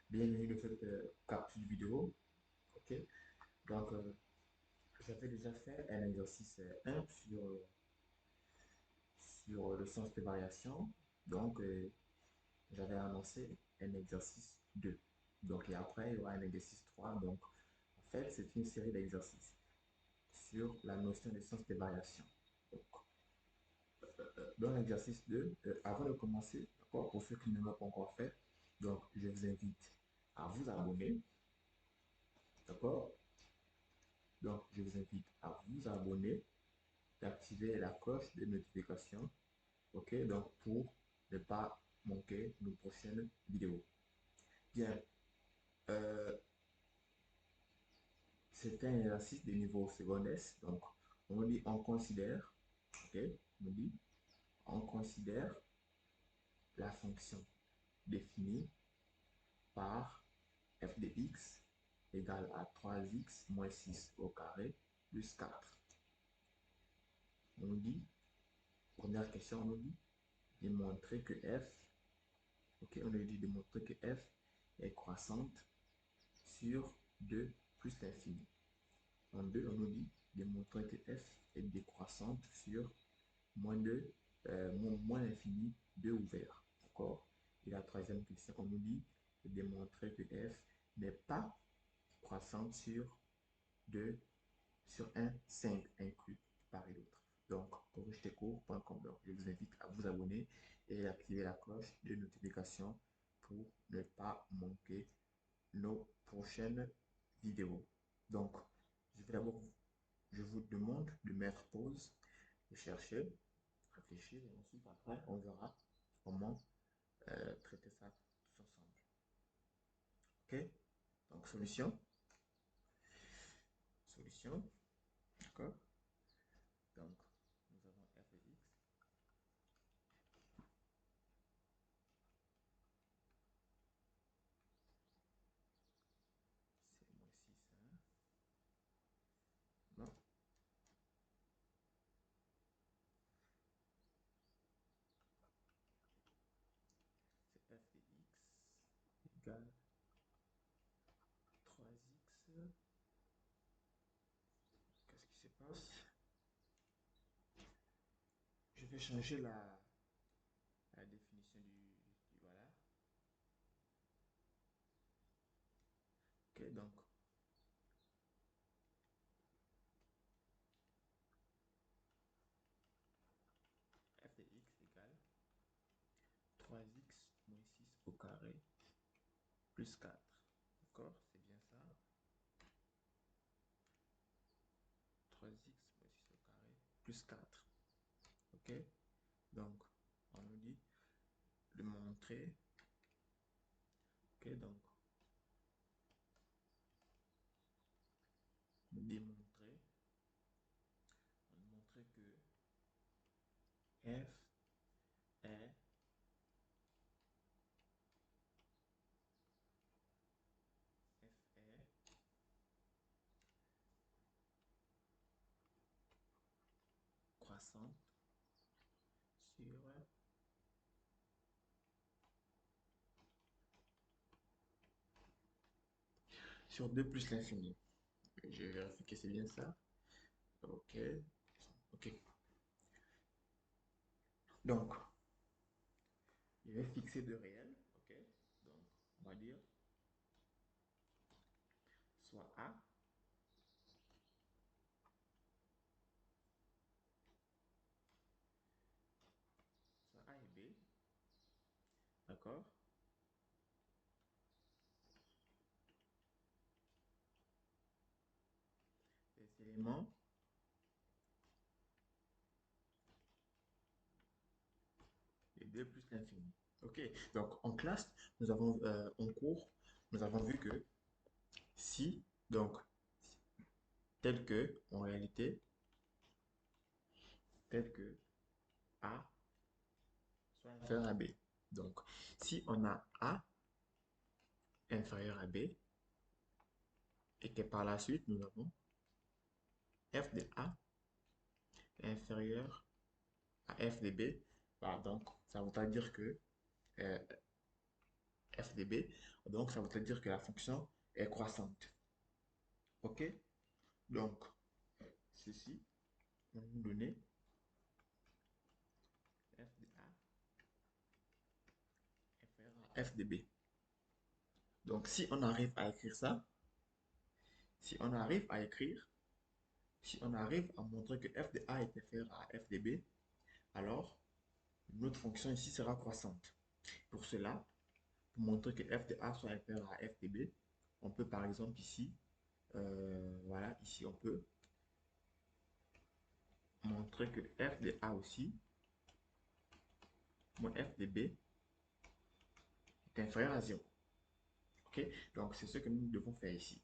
Bienvenue dans cette capsule vidéo. Ok, donc j'avais déjà fait un exercice 1 sur le sens des variations. Donc, j'avais annoncé un exercice 2. Donc, et après, il y aura un exercice 3. Donc, en fait, c'est une série d'exercices sur la notion des sens des variations. Donc, dans l'exercice 2, avant de commencer, d'accord, pour ceux qui ne l'ont pas encore fait, donc je vous invite à vous abonner, d'accord? Donc, je vous invite à vous abonner, d'activer la cloche de notification, ok? Donc, pour ne pas manquer nos prochaines vidéos. Bien, euh, c'est un exercice de niveau secondaire. Donc, on dit on considère, ok? On dit on considère la fonction définie par f de x égale à 3x moins 6 au carré plus 4. On dit, première question, on dit démontrer que f, ok, on a dit démontrer que f est croissante sur 2 plus l'infini. En 2, on nous dit démontrer que f est décroissante sur moins l'infini 2 ouvert. D'accord? Et la troisième question, on nous dit de démontrer que f n'est pas croissante sur 2 sur un 5 inclus par et d'autre. Donc, corrigetecours.com. Donc, je vous invite à vous abonner et activer la cloche de notification pour ne pas manquer nos prochaines vidéos. Donc, je vous demande de mettre pause, de chercher, réfléchir et ensuite après, on verra comment traiter ça tous ensemble. Ok? Donc, solution, d'accord? Donc, nous avons f de x. C'est moins 6, hein? Non. C'est f de x égale 3x. Qu'est-ce qui se passe? Je vais changer la définition du voilà. Ok, donc f de x égale 3x moins 6 au carré plus 4. D'accord? C'est bien ça. 3x moins 6 au carré plus 4. Ok? Donc, on nous dit de montrer. Ok, donc, démontrer. On nous montrer que f est f est croissante sur 2 plus l'infini. Je vérifie que c'est bien ça. Ok. Ok. Donc, je vais fixer de réel. Ok. Donc, on va dire soit A, soit A et B. D'accord. Des éléments et 2 plus l'infini. Ok. Donc, en classe, en cours, nous avons vu que si, donc, tel que, en réalité, tel que A soit inférieur à B. Donc, si on a A inférieur à B et que par la suite, nous avons f de A inférieur à f de B, bah, donc ça ne veut pas dire que f de b. Donc, ça veut dire que la fonction est croissante. OK? Donc, ceci va nous donner f de a inférieur à f de b. Donc, si on arrive à écrire ça, si on arrive à écrire, si on arrive à montrer que f de a est inférieur à f de b, alors notre fonction ici sera croissante. Pour cela, pour montrer que f de a soit inférieur à f de b, on peut par exemple ici, voilà, ici on peut montrer que f de a aussi, moins f de b est inférieur à 0. OK? Donc, c'est ce que nous devons faire ici.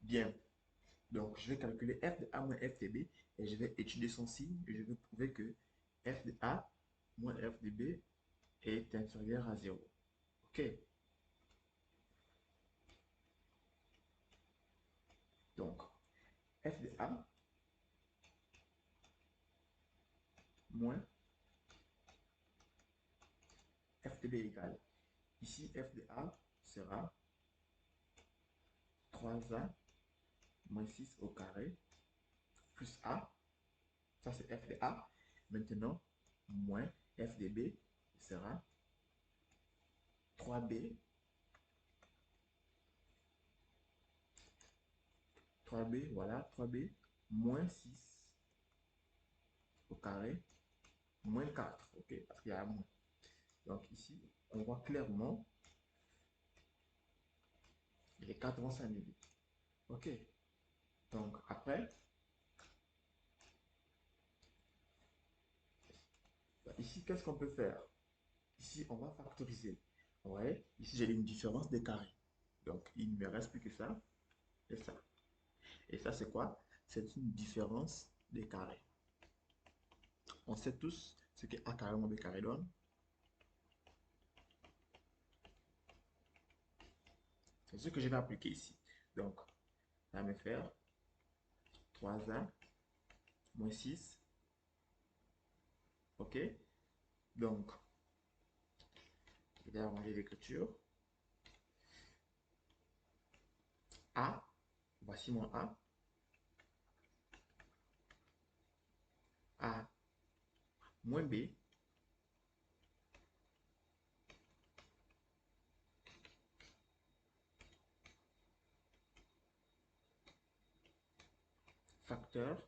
Bien. Donc, je vais calculer f de a moins f de b et je vais étudier son signe et je vais prouver que f de a moins f de b est inférieur à 0. OK? Donc, f de a moins f de b égale. Ici, f de a sera 3a moins 6 au carré plus a. Ça, c'est f de a. Maintenant, moins f de b sera 3b 3b, voilà, 3b moins 6 au carré moins 4, ok, parce qu'il y a un moins. Donc ici, on voit clairement les 4 vont s'annuler. Ok, donc après, ici, qu'est-ce qu'on peut faire? Ici, on va factoriser. Ouais, ici, j'ai une différence des carrés. Donc, il ne me reste plus que ça et ça. Et ça, c'est quoi? C'est une différence des carrés. On sait tous ce que a carré moins b carré donne. C'est ce que je vais appliquer ici. Donc, ça va me faire 3a moins 6. OK? Donc, je vais arranger l'écriture. A, voici mon A. A moins B facteur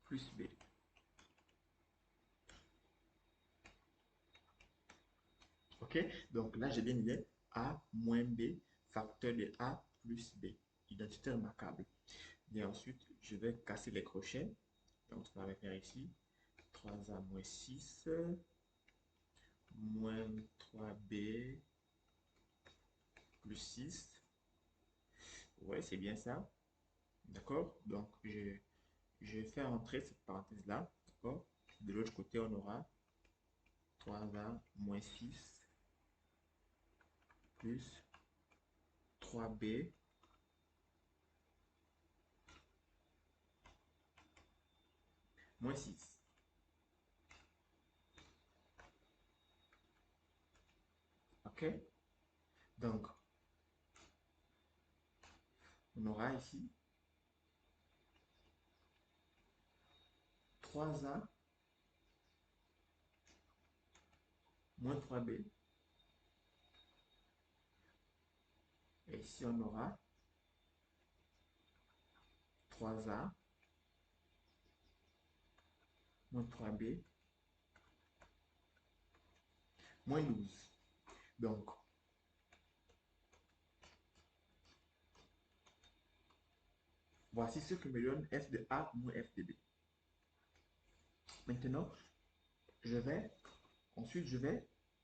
plus B. OK? Donc là, j'ai bien dit A moins B facteur de A plus B. Identité remarquable. Et ensuite, je vais casser les crochets. Donc, ça va faire ici 3A moins 6 moins 3B plus 6. Ouais, c'est bien ça. D'accord? Donc, je vais faire entrer cette parenthèse-là. D'accord? De l'autre côté, on aura 3A moins 6 plus 3B moins 6. OK? Donc, on aura ici 3A moins 3B. Et ici, on aura 3A moins 3B moins 12. Donc, voici ce que me donne f de A moins f de B. Maintenant, je vais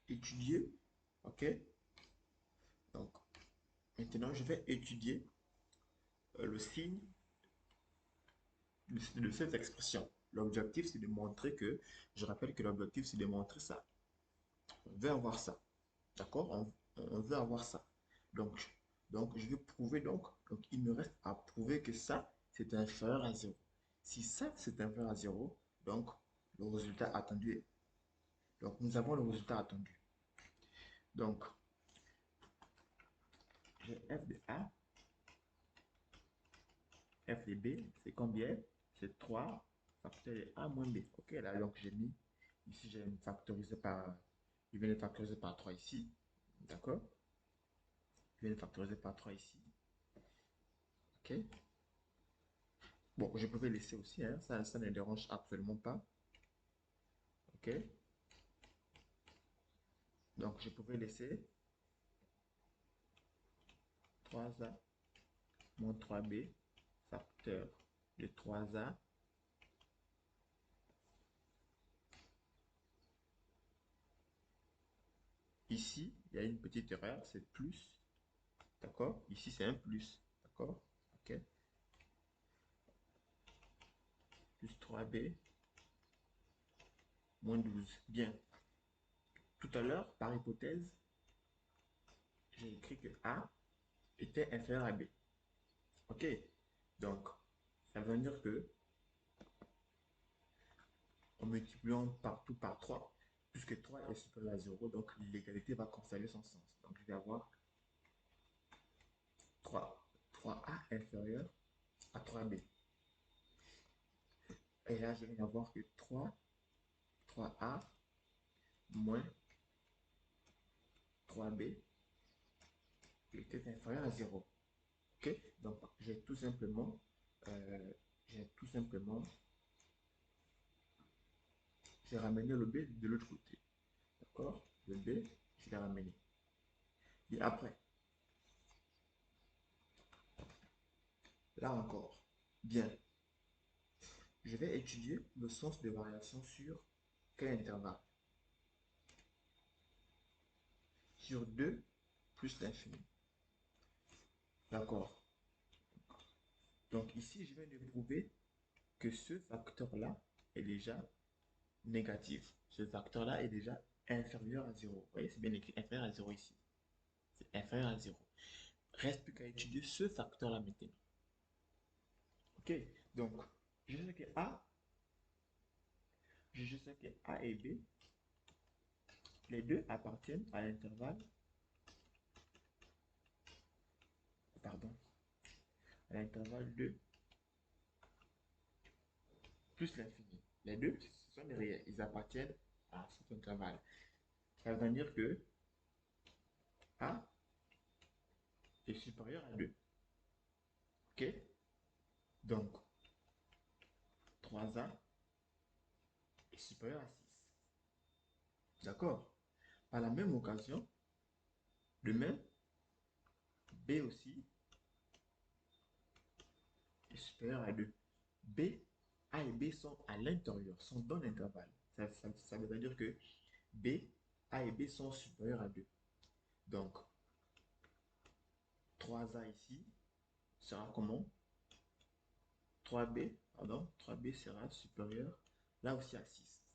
étudier, ok? Donc, maintenant, je vais étudier le signe de cette expression. L'objectif, c'est de montrer que, je rappelle que l'objectif, c'est de montrer ça. On veut avoir ça, d'accord? On veut avoir ça. Donc, je vais prouver, donc il me reste à prouver que ça, c'est inférieur à 0. Si ça, c'est inférieur à 0, donc le résultat attendu est... Donc, nous avons le résultat attendu. Donc, j'ai f de A, f de B, c'est combien? C'est 3 facteur de A moins B. Ok, là, donc j'ai mis, ici j'ai factorisé par, je viens de factoriser par 3 ici. D'accord? Je viens de factoriser par 3 ici. Ok? Bon, je pouvais laisser aussi, hein, ça ne dérange absolument pas. Ok? Donc, je pouvais laisser 3A moins 3B facteur de 3A ici, il y a une petite erreur, c'est plus, d'accord? Ici, c'est un plus, d'accord? Ok? Plus 3B moins 12. Bien. Tout à l'heure, par hypothèse, j'ai écrit que A était inférieur à B. Ok? Donc, ça veut dire que, en multipliant partout par 3, puisque 3 est supérieur à 0, donc l'égalité va conserver son sens. Donc, je vais avoir 3A inférieur à 3B. Et là, je vais avoir que 3A moins 3B était inférieur à 0. Ok? Donc, euh, j'ai tout simplement, j'ai ramené le B de l'autre côté. D'accord? Le B, je l'ai ramené. Et après, là encore, bien, je vais étudier le sens de variation sur quel intervalle? Sur 2 plus l'infini. D'accord? Donc ici, je viens de prouver que ce facteur-là est déjà négatif. Ce facteur-là est déjà inférieur à 0. Vous voyez, c'est bien écrit inférieur à 0 ici. C'est inférieur à 0. Reste plus qu'à étudier ce facteur-là maintenant. Ok, donc je sais que A et B, les deux appartiennent à l'intervalle, pardon, à l'intervalle 2 plus l'infini. Les deux, ce sont des réels, ils appartiennent à cet intervalle. Ça veut dire que A est supérieur à 2. Ok, donc 3A est supérieur à 6. D'accord? Par la même occasion, de même, B aussi est supérieur à 2. B, A et B sont à l'intérieur, sont dans l'intervalle. Ça veut dire que B, A et B sont supérieurs à 2. Donc, 3A ici sera comment? 3B, pardon, 3B sera supérieur là aussi à 6.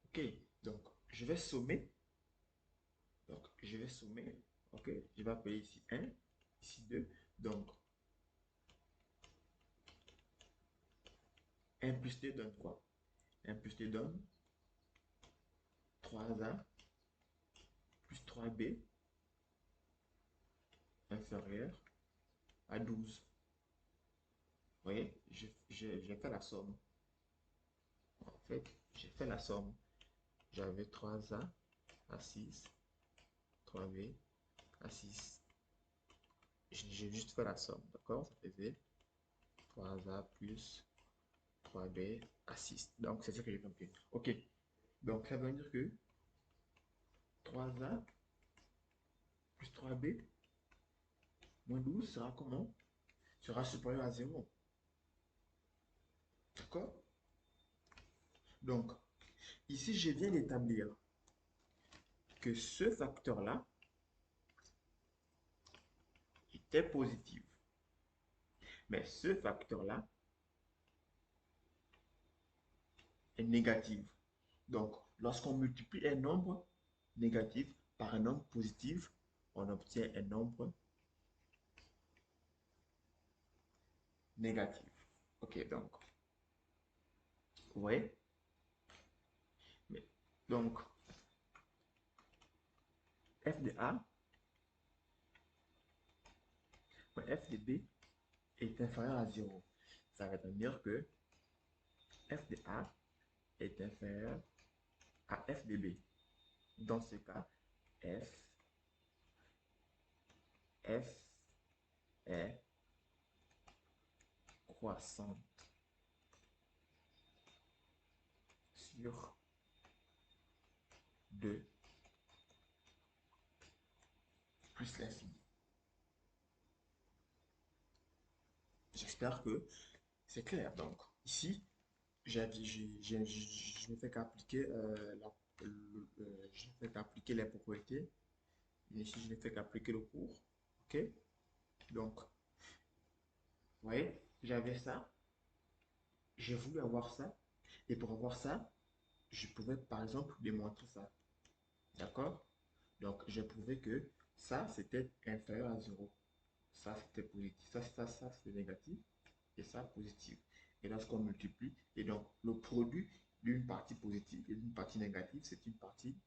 Ok, donc je vais sommer. Donc, je vais sommer. Ok, je vais appeler ici 1, ici 2. Donc, 1 plus 2 donne quoi? 1 plus 2 donne 3A plus 3B inférieur à 12. Vous voyez, j'ai fait la somme. En fait, j'ai fait la somme. J'avais 3A à 6, 3B à 6. J'ai juste fait la somme, d'accord? Ça faisait 3A plus 3B à 6. Donc, c'est ce que j'ai compris. Ok. Donc, ça veut dire que 3A plus 3B moins 12 sera comment? Sera supérieur à 0. D'accord? Donc, ici, je viens d'établir que ce facteur-là était positif. Mais ce facteur-là est négatif. Donc, lorsqu'on multiplie un nombre négatif par un nombre positif, on obtient un nombre négatif. Ok, donc, Vous voyez? Mais, donc, f de A, f de B est inférieur à 0. Ça veut dire que f de A est inférieur à f de B. Dans ce cas, f est croissante sur 2 plus l'infini. J'espère que c'est clair. Donc, ici, je ne fais qu'appliquer je ne fais qu'appliquer les propriétés. Ici, je ne fais qu'appliquer le cours. OK? Donc, vous voyez, j'avais ça. J'ai voulu avoir ça. Et pour avoir ça, je pouvais, par exemple, démontrer ça. D'accord? Donc, j'ai prouvé que ça, c'était inférieur à 0. Ça, c'était positif. Ça, c'était négatif. Et ça, positif. Et lorsqu'on multiplie, et donc, le produit d'une partie positive et d'une partie négative, c'est une partie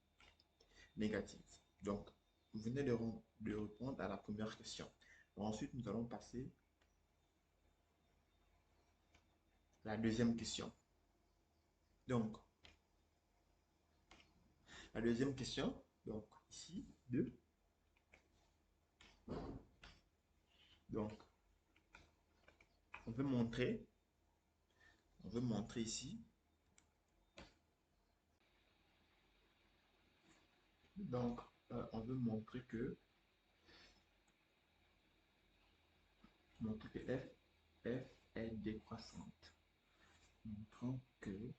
négative. Donc, vous venez de répondre à la première question. Ensuite, nous allons passer à la deuxième question. Donc, la deuxième question, donc ici, 2. Donc, on veut montrer ici, donc, on veut montrer que f est décroissante. Montrons que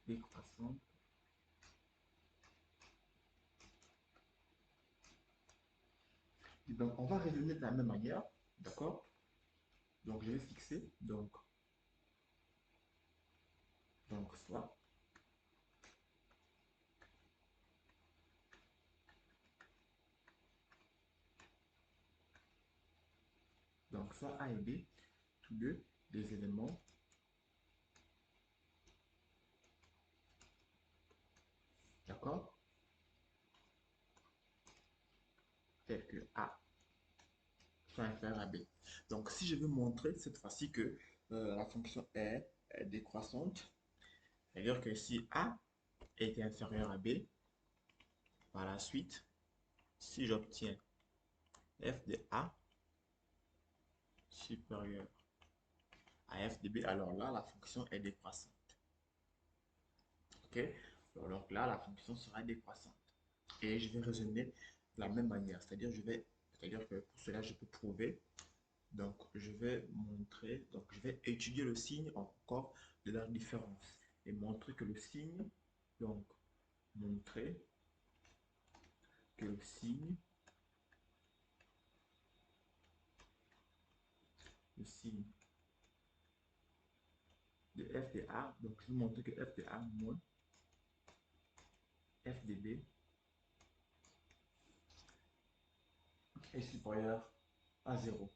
décroissante et donc on va raisonner de la même manière, d'accord? Donc je vais fixer soit soit A et B, tous deux des éléments d'accord, tels que A soit inférieur à B. Donc si je veux montrer cette fois-ci que la fonction est décroissante, c'est-à-dire que si A est inférieur à B, par la suite, si j'obtiens f de A supérieur à f de B, alors là, la fonction est décroissante. Ok? Donc là, la fonction sera décroissante. Et je vais raisonner de la même manière. C'est-à-dire que pour cela, je peux prouver. Donc, je vais montrer, donc je vais étudier le signe encore de la différence et montrer que le signe, donc montrer que le signe de f de A, donc je vais montrer que f de A moins f de B est supérieur à 0.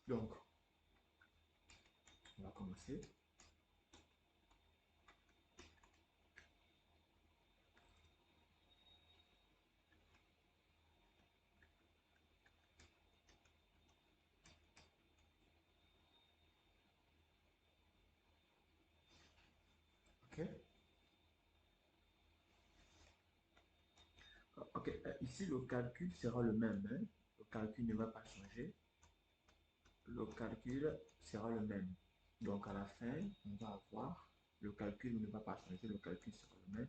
Donc, on va commencer. OK? OK, ici le calcul sera le même, hein. Le calcul ne va pas changer. Le calcul sera le même. Donc à la fin, on va avoir le calcul ne va pas changer, le calcul sera le même.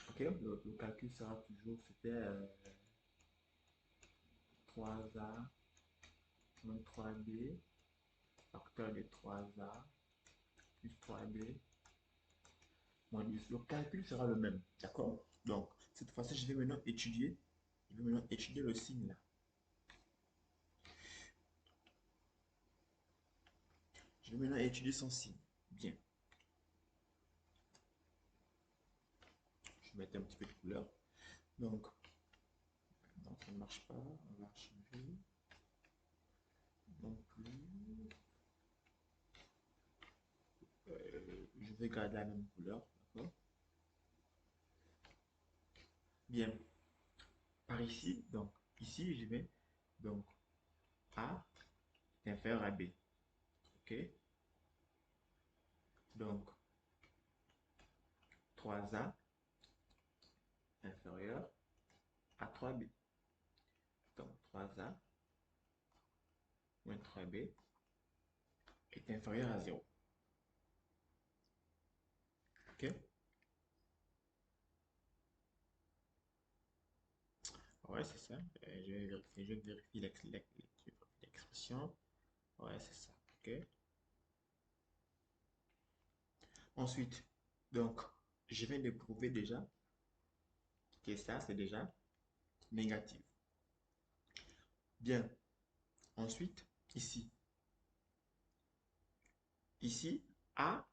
Ok, le calcul sera toujours, c'était 3A moins 3B, facteur de 3A plus 3B moins 10. Le calcul sera le même, d'accord? Donc cette fois-ci, je vais maintenant étudier le signe là. Je vais maintenant étudier son signe. Bien. Je vais mettre un petit peu de couleur. Donc, non, ça ne marche pas. On va changer. Non plus. Je vais garder la même couleur. D'accord. Bien. Par ici, donc, ici, je vais, donc, A est inférieur à B. OK? Donc, 3A inférieur à 3B. Donc, 3A moins 3B est inférieur à 0. OK? Ouais, c'est ça. Je vérifie l'expression. Ouais, c'est ça. OK? Ensuite, donc, je viens de prouver déjà que ça, c'est déjà négatif. Bien. Ensuite, ici. Ici, A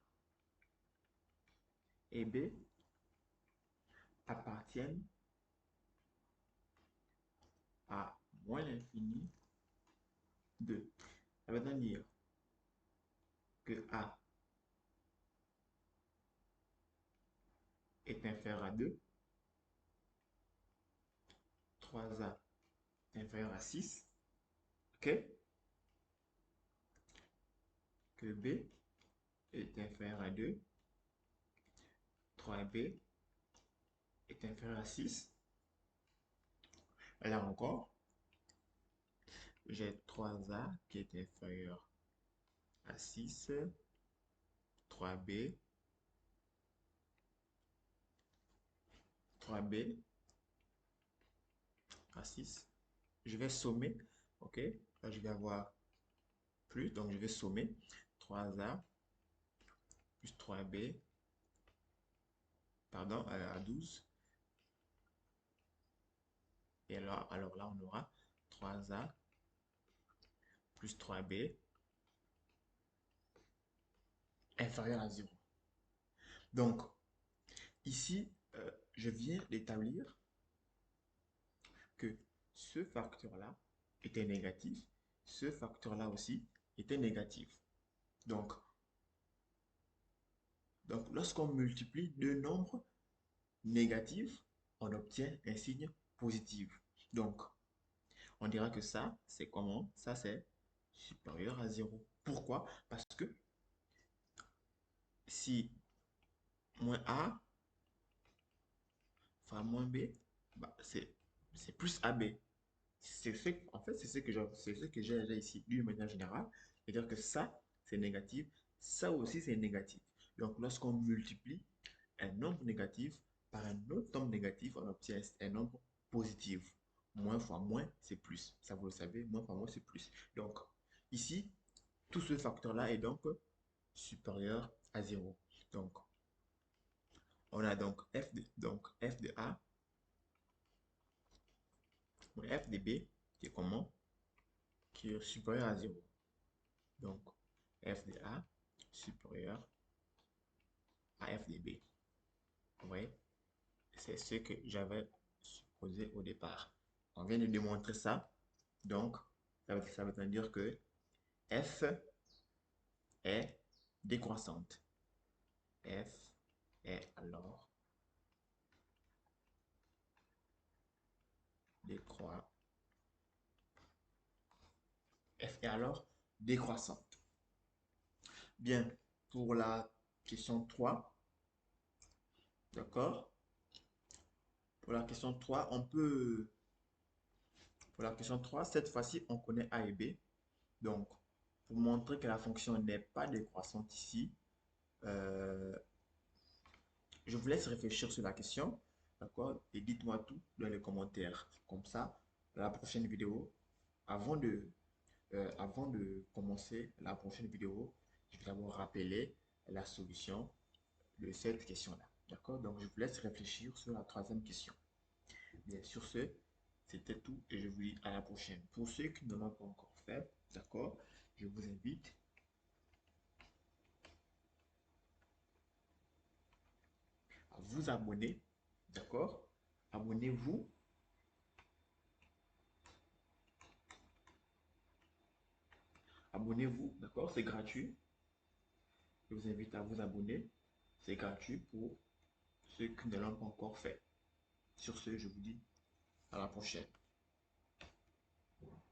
et B appartiennent à moins l'infini de. Ça veut dire que A est inférieur à 2, 3A est inférieur à 6, ok? Que B est inférieur à 2, 3B est inférieur à 6. Et là encore, j'ai 3A qui est inférieur à 6, 3B, 3B à 6. Je vais sommer, ok? Là, je vais avoir plus, donc je vais sommer 3A plus 3B, pardon, à 12. Et alors là, on aura 3A plus 3B inférieur à 0. Donc, ici, je viens d'établir que ce facteur-là était négatif, ce facteur-là aussi était négatif. Donc, lorsqu'on multiplie deux nombres négatifs, on obtient un signe positif. Donc, on dira que ça, c'est comment? Ça, c'est supérieur à 0. Pourquoi? Parce que si moins A fois moins B, bah, c'est plus AB. En fait, c'est ce que j'ai ici d'une manière générale. C'est-à-dire que ça, c'est négatif. Ça aussi, c'est négatif. Donc, lorsqu'on multiplie un nombre négatif par un autre nombre négatif, on obtient un nombre positif. Moins fois moins, c'est plus. Ça, vous le savez, moins fois moins, c'est plus. Donc, ici, tout ce facteur-là est donc supérieur à 0. Donc, on a donc f de A ou f de B qui est comment? Qui est supérieur à 0. Donc, f de A supérieur à f de B. Vous voyez? C'est ce que j'avais supposé au départ. On vient de démontrer ça. Donc, ça veut dire que f est décroissante. F est alors décroissante. F est alors décroissante. Bien, pour la question 3, d'accord? Pour la question 3, pour la question 3, cette fois-ci, on connaît A et B. Donc, pour montrer que la fonction n'est pas décroissante ici, euh, je vous laisse réfléchir sur la question, d'accord? Et dites-moi tout dans les commentaires. Comme ça, la prochaine vidéo, avant avant de commencer la prochaine vidéo, je vais d'abord rappeler la solution de cette question-là. D'accord? Donc, je vous laisse réfléchir sur la troisième question. Bien, sur ce, c'était tout et je vous dis à la prochaine. Pour ceux qui ne l'ont pas encore fait, d'accord, je vous invite vous abonner, d'accord? Abonnez-vous. Abonnez-vous, d'accord? C'est gratuit. Je vous invite à vous abonner. C'est gratuit pour ceux qui ne l'ont pas encore fait. Sur ce, je vous dis à la prochaine.